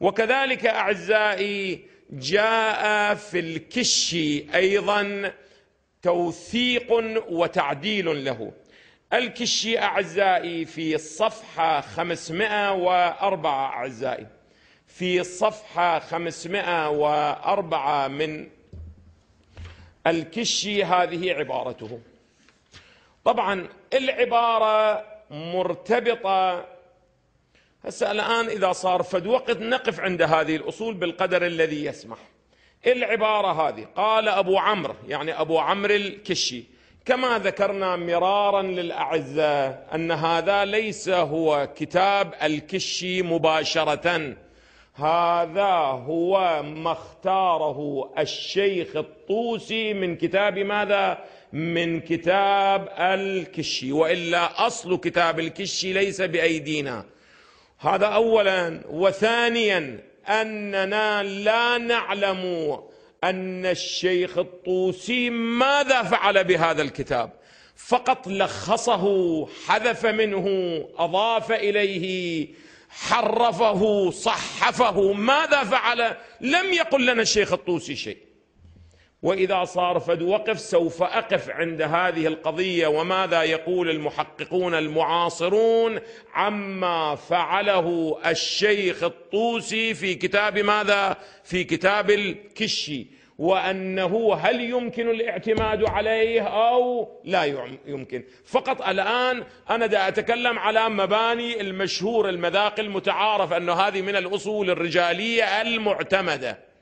وكذلك أعزائي جاء في الكشي أيضا توثيق وتعديل له. الكشي أعزائي في الصفحة 504 أعزائي، في الصفحة 504 من الكشي هذه عبارته. طبعا العبارة مرتبطة. هسه الآن إذا صار فد وقت نقف عند هذه الأصول بالقدر الذي يسمح. العبارة هذه قال أبو عمرو، يعني أبو عمرو الكشي، كما ذكرنا مرارا للأعزاء أن هذا ليس هو كتاب الكشي مباشرة، هذا هو ما اختاره الشيخ الطوسي من كتاب ماذا؟ من كتاب الكشي، وإلا أصل كتاب الكشي ليس بأيدينا. هذا أولا. وثانيا أننا لا نعلم أن الشيخ الطوسي ماذا فعل بهذا الكتاب، فقط لخصه، حذف منه، أضاف إليه، حرفه، صحفه. ماذا فعل؟ لم يقل لنا الشيخ الطوسي شيء. وإذا صار فد وقف سوف أقف عند هذه القضية وماذا يقول المحققون المعاصرون عما فعله الشيخ الطوسي في كتاب ماذا؟ في كتاب الكشي، وأنه هل يمكن الاعتماد عليه أو لا يمكن. فقط الآن أنا دا أتكلم على مباني المشهور، المذاق المتعارف أن هذه من الأصول الرجالية المعتمدة.